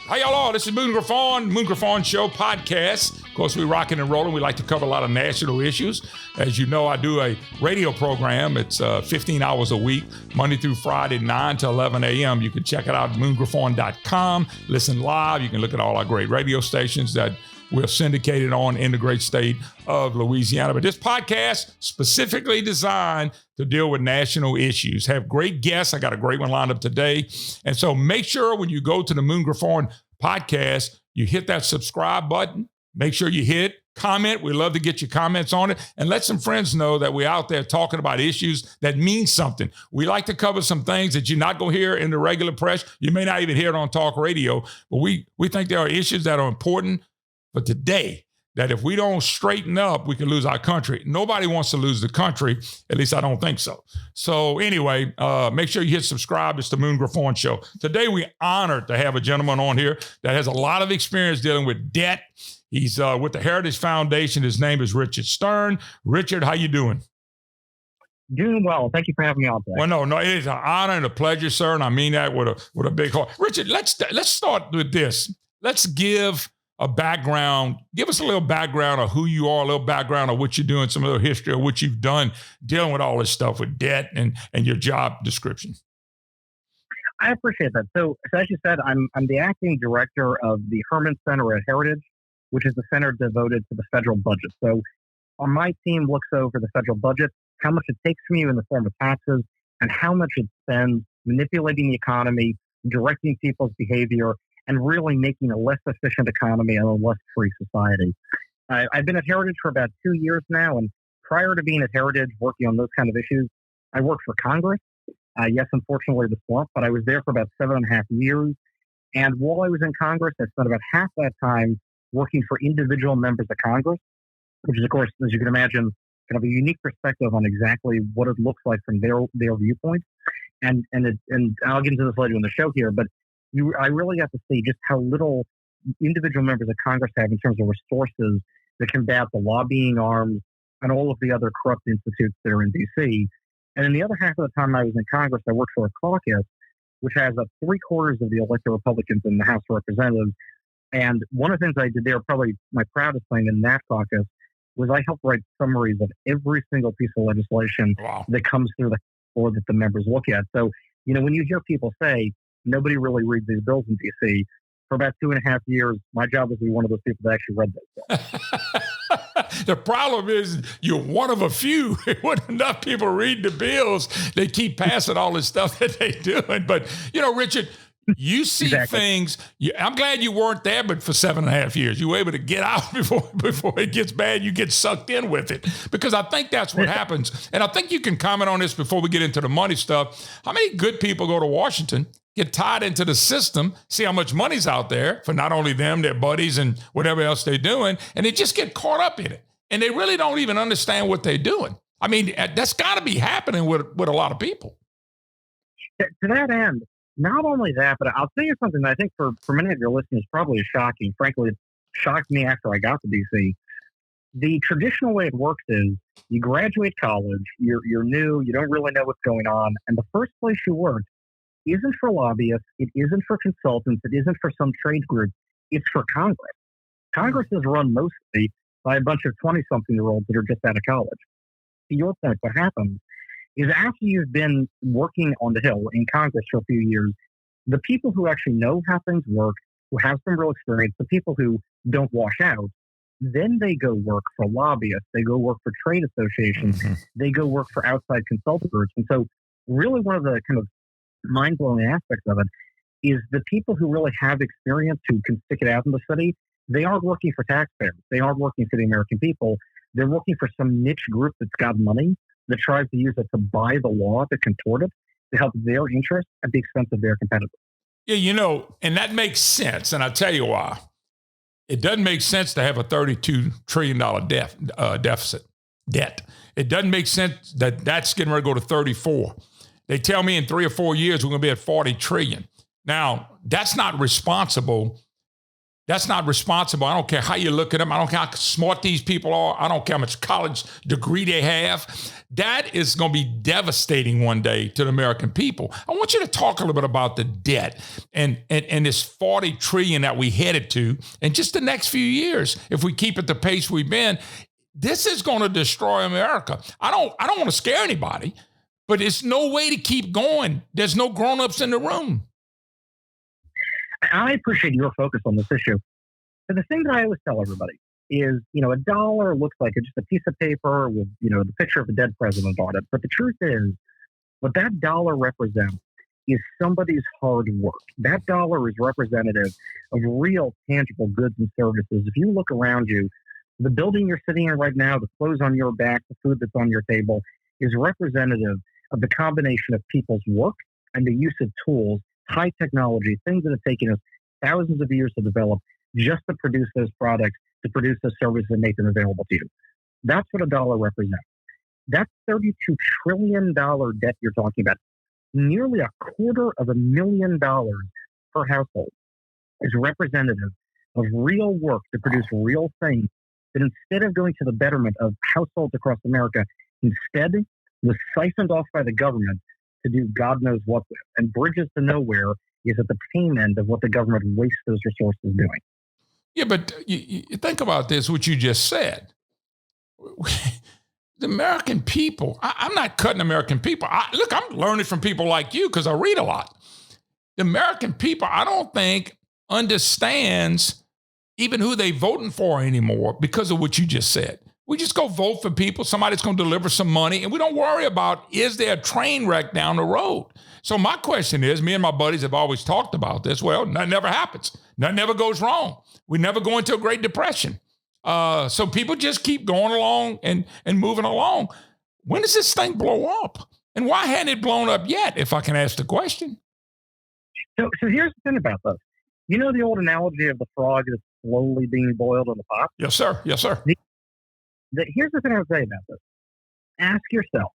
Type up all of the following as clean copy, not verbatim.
How y'all are? This is Moon Griffon Show podcast. Of course, we're rocking and rolling. We like to cover a lot of national issues. As you know, I do a radio program. It's 15 hours a week, Monday through Friday, 9 to 11 a.m. You can check it out at moongriffon.com. Listen live. You can look at all our great radio stations that we're syndicated on in the great state of Louisiana. But this podcast specifically designed to deal with national issues. Have great guests. I got a great one lined up today. And so make sure when you go to the Moon Griffon podcast, you hit that subscribe button. Make sure you hit comment. We love to get your comments on it. And let some friends know that we're out there talking about issues that mean something. We like to cover some things that you're not going to hear in the regular press. You may not even hear it on talk radio. But we think there are issues that are important for today, that if we don't straighten up, we can lose our country. Nobody wants to lose the country. At least I don't think so. So anyway, make sure you hit subscribe. It's the Moon Griffon Show. Today, we're honored to have a gentleman on here that has a lot of experience dealing with debt. He's with the Heritage Foundation. His name is Richard Stern. Richard, how you doing? Doing well. Thank you for having me on today. Well, no, it is an honor and a pleasure, sir. And I mean that with a big heart. Richard, let's start with this. Let's give a background. Give us a little background of who you are, a little background of what you're doing, some little history of what you've done dealing with all this stuff with debt and your job description. I appreciate that. So as you said, I'm the acting director of the Herman Center at Heritage, which is the center devoted to the federal budget. So my team looks over the federal budget, how much it takes from you in the form of taxes, and how much it spends manipulating the economy, directing people's behavior, and really making a less efficient economy and a less free society. I've been at Heritage for about 2 years now, and prior to being at Heritage, working on those kind of issues, I worked for Congress. Yes, unfortunately, the swamp, but I was there for about 7.5 years. And while I was in Congress, I spent about half that time working for individual members of Congress, which is, of course, as you can imagine, kind of a unique perspective on exactly what it looks like from their viewpoint. And I'll get into this later in the show here, but I really got to see just how little individual members of Congress have in terms of resources to combat the lobbying arms and all of the other corrupt institutes that are in D.C. And in the other half of the time I was in Congress, I worked for a caucus, which has 3/4 of the elected Republicans in the House of Representatives. And one of the things I did there, probably my proudest thing in that caucus, was I helped write summaries of every single piece of legislation that comes through the floor that the members look at. So, when you hear people say, nobody really reads these bills in D.C. For about 2.5 years, my job was to be one of those people that actually read those. The problem is you're one of a few. When enough people read the bills, they keep passing all this stuff that they're doing. But, Richard, you see things. I'm glad you weren't there, but for 7.5 years, you were able to get out before it gets bad. You get sucked in with it, because I think that's what happens. And I think you can comment on this before we get into the money stuff. How many good people go to Washington, get tied into the system, see how much money's out there for not only them, their buddies, and whatever else they're doing, and they just get caught up in it. And they really don't even understand what they're doing. I mean, that's got to be happening with a lot of people. To that end, not only that, but I'll tell you something that I think for many of your listeners probably is shocking. Frankly, it shocked me after I got to D.C. The traditional way it works is you graduate college, you're new, you don't really know what's going on, and the first place you work isn't for lobbyists, it isn't for consultants, it isn't for some trade group, it's for Congress. Congress is run mostly by a bunch of 20-something-year-olds that are just out of college. To your point, what happens is after you've been working on the Hill in Congress for a few years, the people who actually know how things work, who have some real experience, the people who don't wash out, then they go work for lobbyists, they go work for trade associations, they go work for outside consulting groups. And so really one of the kind of mind-blowing aspects of it is the people who really have experience, who can stick it out in the city, they aren't working for taxpayers. They aren't working for the American people. They're working for some niche group that's got money that tries to use it to buy the law, to contort it, to help their interests at the expense of their competitors. Yeah, and that makes sense. And I'll tell you why. It doesn't make sense to have a $32 trillion debt. It doesn't make sense that that's getting ready to go to 34. They tell me in 3 or 4 years, we're going to be at 40 trillion. Now, that's not responsible That's not responsible. I don't care how you look at them. I don't care how smart these people are. I don't care how much college degree they have. That is going to be devastating one day to the American people. I want you to talk a little bit about the debt and this 40 trillion that we headed to in just the next few years. If we keep at the pace we've been, this is going to destroy America. I don't want to scare anybody, but it's no way to keep going. There's no grown-ups in the room. I appreciate your focus on this issue. But the thing that I always tell everybody is, a dollar looks like just a piece of paper with, the picture of a dead president on it. But the truth is, what that dollar represents is somebody's hard work. That dollar is representative of real, tangible goods and services. If you look around you, the building you're sitting in right now, the clothes on your back, the food that's on your table, is representative of the combination of people's work and the use of tools, high technology, things that have taken us thousands of years to develop just to produce those products, to produce those services and make them available to you. That's what a dollar represents. That $32 trillion debt you're talking about, nearly $250,000 per household, is representative of real work to produce real things that instead of going to the betterment of households across America, instead was siphoned off by the government to do God knows what with. And Bridges to Nowhere is at the pain end of what the government wastes those resources doing. Yeah, but you think about this, what you just said. The American people, I'm not cutting American people. Look, I'm learning from people like you because I read a lot. The American people, I don't think, understands even who they voting for anymore because of what you just said. We just go vote for people, somebody's going to deliver some money, and we don't worry about, is there a train wreck down the road? So my question is, me and my buddies have always talked about this. Well, nothing ever happens. Nothing ever goes wrong. We never go into a Great Depression. So people just keep going along and moving along. When does this thing blow up? And why hadn't it blown up yet, if I can ask the question? So here's the thing about this. You know the old analogy of the frog that's slowly being boiled in the pot? Yes, sir. Yes, sir. Here's the thing I would say about this. Ask yourself,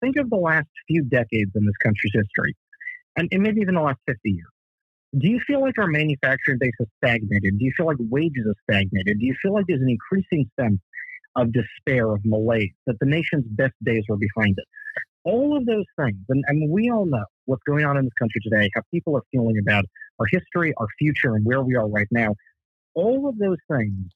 think of the last few decades in this country's history, and maybe even the last 50 years. Do you feel like our manufacturing base has stagnated? Do you feel like wages have stagnated? Do you feel like there's an increasing sense of despair, of malaise, that the nation's best days are behind it? All of those things, and we all know what's going on in this country today, how people are feeling about our history, our future, and where we are right now. All of those things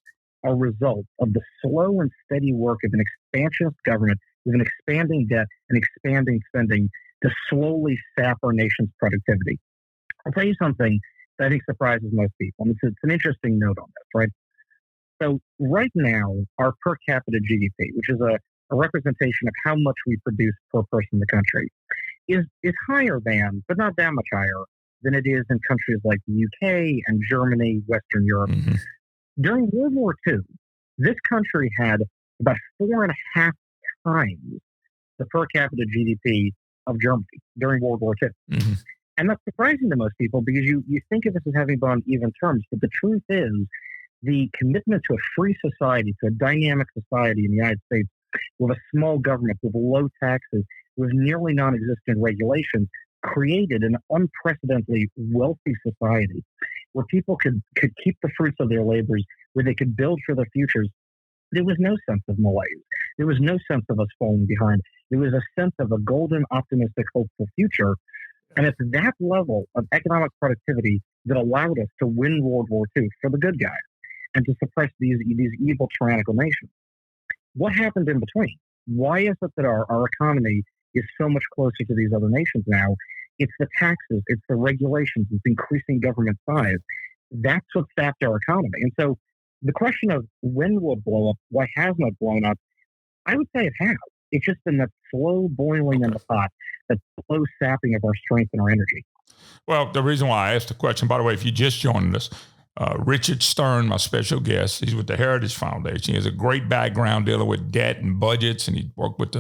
are results of the slow and steady work of an expansionist government with an expanding debt and expanding spending to slowly sap our nation's productivity. I'll tell you something that I think surprises most people, and it's an interesting note on this, right? So right now, our per capita GDP, which is a representation of how much we produce per person in the country, is higher than, but not that much higher, than it is in countries like the UK and Germany, Western Europe. Mm-hmm. During World War II, this country had about 4.5 times the per capita GDP of Germany during World War II. Mm-hmm. And that's surprising to most people because you think of this as having been on even terms, but the truth is the commitment to a free society, to a dynamic society in the United States with a small government, with low taxes, with nearly non-existent regulations, created an unprecedentedly wealthy society where people could keep the fruits of their labors, where they could build for their futures. There was no sense of malaise. There was no sense of us falling behind. There was a sense of a golden, optimistic, hopeful future. And it's that level of economic productivity that allowed us to win World War II for the good guys and to suppress these evil, tyrannical nations. What happened in between? Why is it that our economy is so much closer to these other nations now? It's the taxes, it's the regulations, it's increasing government size. That's what sapped our economy. And so the question of when will it blow up, why hasn't it blown up? I would say it has. It's just been that slow boiling in the pot, that slow sapping of our strength and our energy. Well, the reason why I asked the question, by the way, if you just joined us, Richard Stern, my special guest, he's with the Heritage Foundation. He has a great background dealing with debt and budgets, and he worked with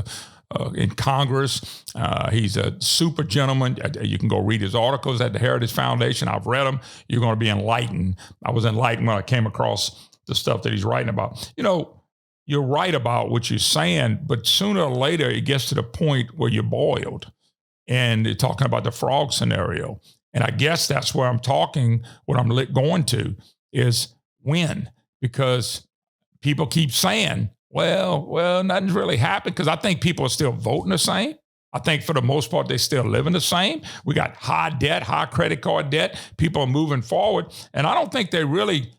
in Congress. He's a super gentleman. You can go read his articles at the Heritage Foundation. I've read them. You're going to be enlightened. I was enlightened when I came across the stuff that he's writing about. You know, you're right about what you're saying, but sooner or later it gets to the point where you're boiled. And they're talking about the frog scenario. And I guess that's where I'm talking, what I'm going to. is when, because people keep saying, well, nothing's really happened, because I think people are still voting the same. I think for the most part, they're still living the same. We got high debt, high credit card debt. People are moving forward. And I don't think they really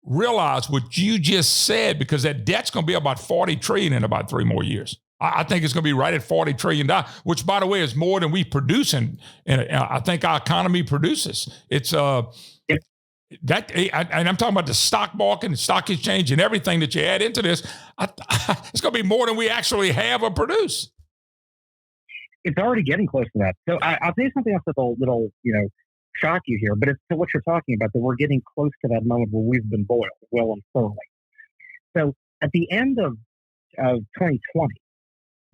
realize what you just said, because that debt's going to be about $40 trillion in about 3 more years. I think it's going to be right at $40 trillion, which, by the way, is more than we produce. And I think our economy produces. It's that, and I'm talking about the stock market and stock exchange and everything that you add into this. It's going to be more than we actually have or produce. It's already getting close to that. So I'll tell you something else that'll shock you here, but it's to what you're talking about, that we're getting close to that moment where we've been boiled well and thoroughly. So at the end of 2020,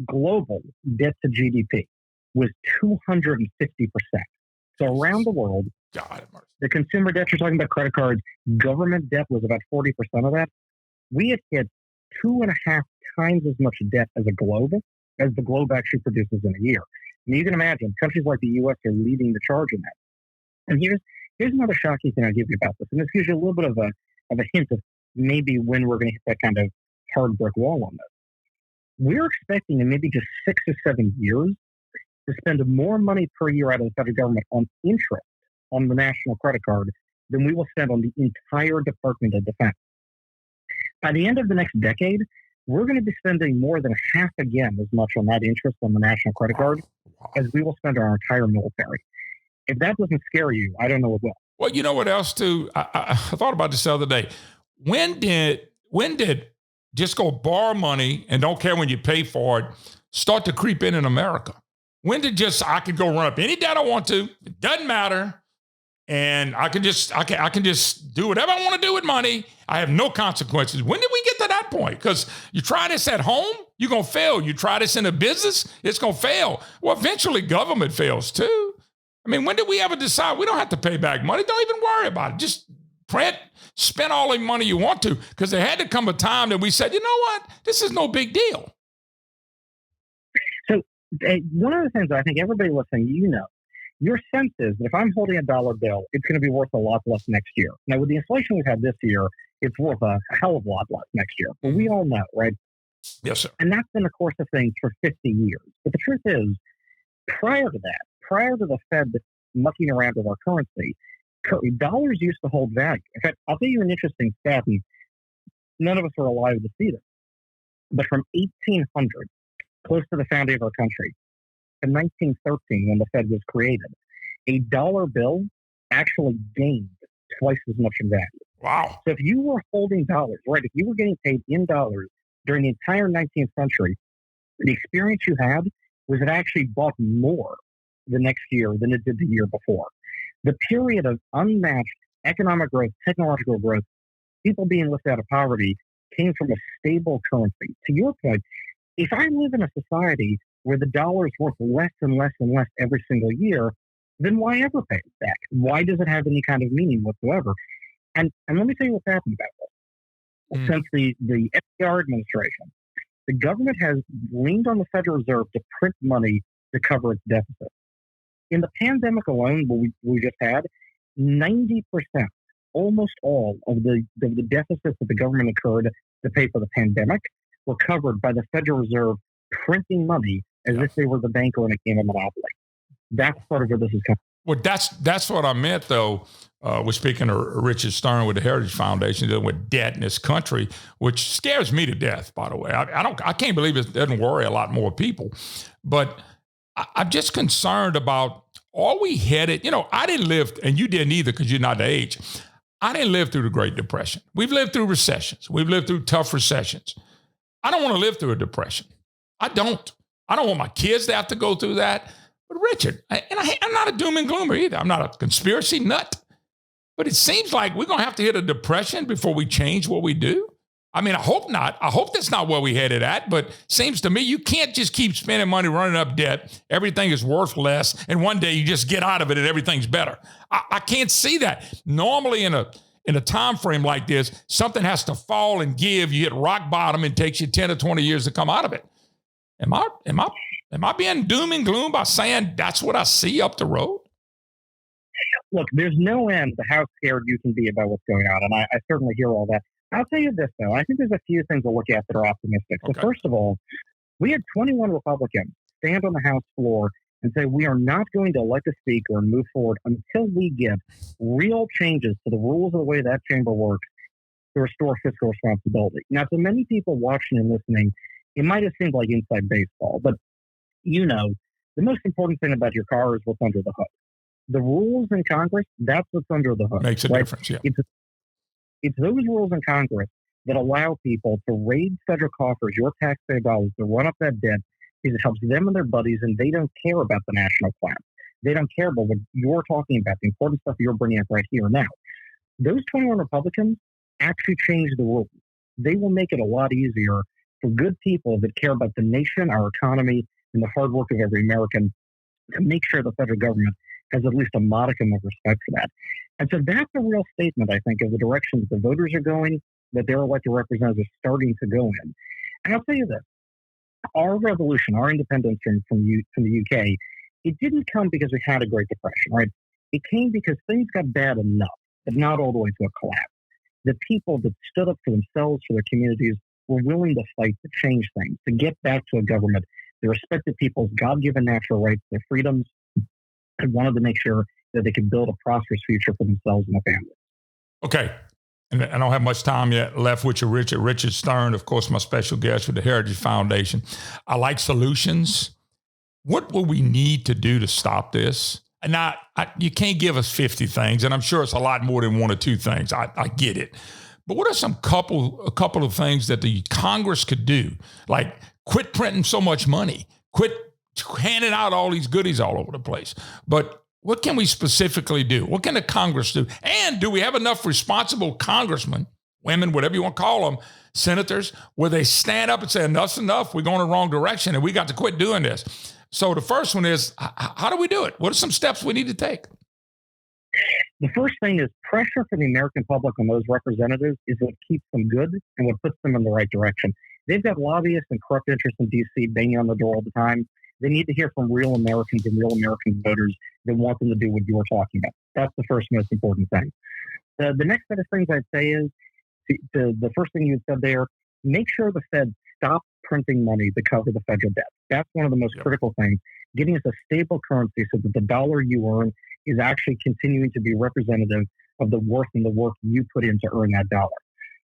global debt to GDP was 250%. So around the world, the consumer debt, you're talking about credit cards, government debt was about 40% of that. We had hit 2.5 times as much debt as the globe actually produces in a year. And you can imagine countries like the U.S. are leading the charge in that. And here's another shocking thing I'll give you about this. And this gives you a little bit of a hint of maybe when we're going to hit that kind of hard brick wall on this. We're expecting in maybe just 6 or 7 years to spend more money per year out of the federal government on interest on the national credit card than we will spend on the entire Department of Defense. By the end of the next decade, we're going to be spending more than half again as much on that interest on the national credit card as we will spend on our entire military. If that doesn't scare you, I don't know what will. Well, you know what else too? I thought about this the other day. When did just go borrow money and don't care when you pay for it start to creep in America? When did I could go run up any debt I want to? It doesn't matter. And I can just do whatever I want to do with money. I have no consequences. When did we get to that point? Because you try this at home, you're going to fail. You try this in a business, it's going to fail. Well, eventually government fails too. I mean, when did we ever decide we don't have to pay back money? Don't even worry about it. Just print, spend all the money you want to. Because there had to come a time that we said, you know what? This is no big deal. So one of the things I think everybody listening, your sense is that if I'm holding a dollar bill, it's going to be worth a lot less next year. Now, with the inflation we've had this year, it's worth a hell of a lot less next year. But we all know, right? Yes, sir. And that's been the course of things for 50 years. But the truth is, prior to the Fed mucking around with our currency, dollars used to hold value. In fact, I'll tell you an interesting stat, and none of us are alive to see this. But from 1800, close to the founding of our country, in 1913, when the Fed was created, a dollar bill actually gained twice as much in value. Wow. So if you were holding dollars, right, if you were getting paid in dollars during the entire 19th century, the experience you had was it actually bought more the next year than it did the year before. The period of unmatched economic growth, technological growth, people being lifted out of poverty came from a stable currency. To your point, if I live in a society where the dollar is worth less and less and less every single year, then why ever pay it back? Why does it have any kind of meaning whatsoever? And let me tell you what's happened about this. Since the FDR administration, the government has leaned on the Federal Reserve to print money to cover its deficit. In the pandemic alone, what we just had, 90%, almost all of the deficits that the government incurred to pay for the pandemic were covered by the Federal Reserve printing money as if they were the banker in a game of Monopoly. That's part of where this is coming. Well, that's what I meant, though. We're speaking of Richard Stern with the Heritage Foundation, dealing with debt in this country, which scares me to death, by the way. I can't believe it doesn't worry a lot more people. But I'm just concerned about, are we headed? I didn't live, and you didn't either because you're not the age. I didn't live through the Great Depression. We've lived through recessions. We've lived through tough recessions. I don't want to live through a depression. I don't want my kids to have to go through that. But Richard, I'm not a doom and gloomer either. I'm not a conspiracy nut. But it seems like we're going to have to hit a depression before we change what we do. I mean, I hope not. I hope that's not where we headed at. But seems to me you can't just keep spending money, running up debt. Everything is worth less. And one day you just get out of it and everything's better. I can't see that. Normally in a time frame like this, something has to fall and give. You hit rock bottom and it takes you 10 or 20 years to come out of it. Am I being doom and gloom by saying that's what I see up the road? Look, there's no end to how scared you can be about what's going on, and I certainly hear all that. I'll tell you this, though. I think there's a few things to look at that are optimistic. So, first of all, we had 21 Republicans stand on the House floor and say we are not going to elect a speaker and move forward until we get real changes to the rules of the way that chamber works to restore fiscal responsibility. Now, to many people watching and listening, it might have seemed like inside baseball, but the most important thing about your car is what's under the hood. The rules in Congress, that's what's under the hood. Makes a difference, yeah. It's those rules in Congress that allow people to raid federal coffers, your taxpayer dollars, to run up that debt because it helps them and their buddies, and they don't care about the national plan. They don't care about what you're talking about, the important stuff you're bringing up right here and now. Those 21 Republicans actually change the rules. They will make it a lot easier for good people that care about the nation, our economy, and the hard work of every American to make sure the federal government has at least a modicum of respect for that. And so that's a real statement, I think, of the direction that the voters are going, that their elected representatives are starting to go in. And I'll tell you this, our revolution, our independence from the UK, it didn't come because we had a Great Depression, right? It came because things got bad enough, but not all the way to a collapse. The people that stood up for themselves, for their communities, were willing to fight to change things, to get back to a government that respected people's God-given natural rights, their freedoms, and wanted to make sure that they could build a prosperous future for themselves and their families. Okay. And I don't have much time yet left with you, Richard. Richard Stern, of course, my special guest with the Heritage Foundation. I like solutions. What will we need to do to stop this? And now, you can't give us 50 things, and I'm sure it's a lot more than one or two things. I get it. But what are a couple of things that the Congress could do? Like quit printing so much money, quit handing out all these goodies all over the place. But what can we specifically do? What can the Congress do? And do we have enough responsible congressmen, women, whatever you want to call them, senators, where they stand up and say, enough's enough, we're going the wrong direction, and we got to quit doing this? So the first one is, how do we do it? What are some steps we need to take? The first thing is pressure from the American public on those representatives is what keeps them good and what puts them in the right direction. They've got lobbyists and corrupt interests in D.C. banging on the door all the time. They need to hear from real Americans and real American voters that want them to do what you were talking about. That's the first most important thing. The next set of things I'd say is, the first thing you said there, make sure the Fed stops printing money to cover the federal debt. That's one of the most critical things, getting us a stable currency so that the dollar you earn is actually continuing to be representative of the worth and the work you put in to earn that dollar.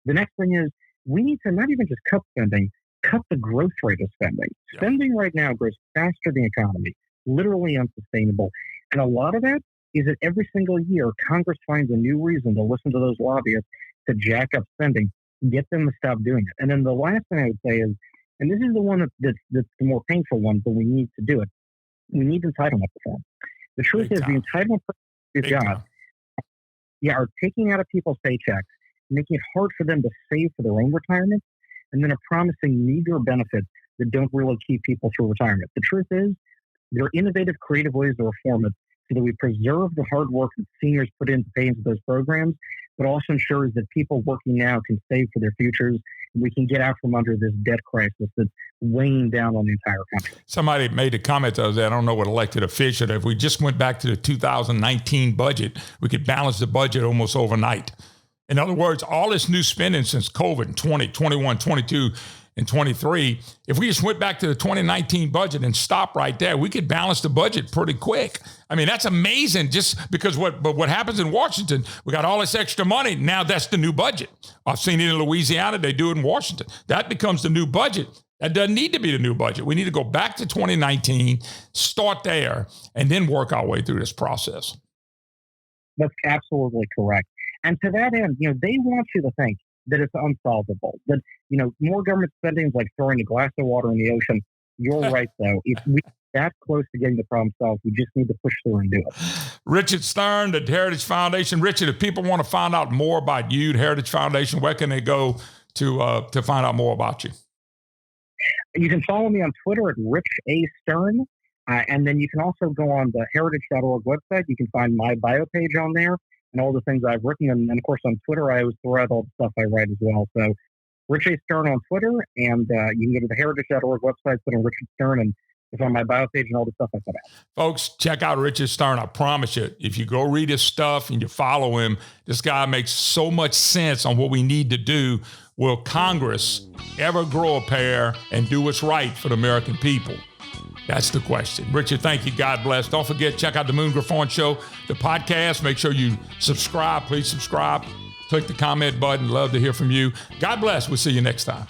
The next thing is, we need to not even just cut spending, cut the growth rate of spending. Yep. Spending right now grows faster than the economy, literally unsustainable. And a lot of that is that every single year, Congress finds a new reason to listen to those lobbyists to jack up spending, get them to stop doing it. And then the last thing I would say is, and this is the one that's the more painful one, but we need to do it, we need entitlement reform. The truth is, the entitlement we've got are taking out of people's paychecks, making it hard for them to save for their own retirement, and then are promising meager benefits that don't really keep people through retirement. The truth is, there are innovative, creative ways to reform it so that we preserve the hard work that seniors put in to pay into those programs, but also ensures that people working now can save for their futures, and we can get out from under this debt crisis that's weighing down on the entire country. Somebody made a comment the other day, I don't know what elected official, if we just went back to the 2019 budget, we could balance the budget almost overnight. In other words, all this new spending since COVID, 20, 21, 22, and 23, if we just went back to the 2019 budget and stopped right there, we could balance the budget pretty quick. I mean, that's amazing just because what happens in Washington, we got all this extra money. Now that's the new budget. I've seen it in Louisiana. They do it in Washington. That becomes the new budget. That doesn't need to be the new budget. We need to go back to 2019, start there, and then work our way through this process. That's absolutely correct. And to that end, they want you to think that it's unsolvable, that, more government spending is like throwing a glass of water in the ocean. You're right, though. If we're that close to getting the problem solved, we just need to push through and do it. Richard Stern, the Heritage Foundation. Richard, if people want to find out more about you, the Heritage Foundation, where can they go to find out more about you? You can follow me on Twitter at Rich A. Stern. And then you can also go on the heritage.org website. You can find my bio page on there and all the things I've written. And of course, on Twitter, I always throw out all the stuff I write as well. So Rich A. Stern on Twitter, and you can go to the heritage.org website, put in Richard Stern, and It's on my bio page and all the stuff I put out. Folks, check out Richard Stern. I promise you, if you go read his stuff and you follow him, this guy makes so much sense on what we need to do. Will Congress ever grow a pair and do what's right for the American people? That's the question. Richard, thank you. God bless. Don't forget, check out the Moon Griffon Show, the podcast. Make sure you subscribe. Please subscribe. Click the comment button. Love to hear from you. God bless. We'll see you next time.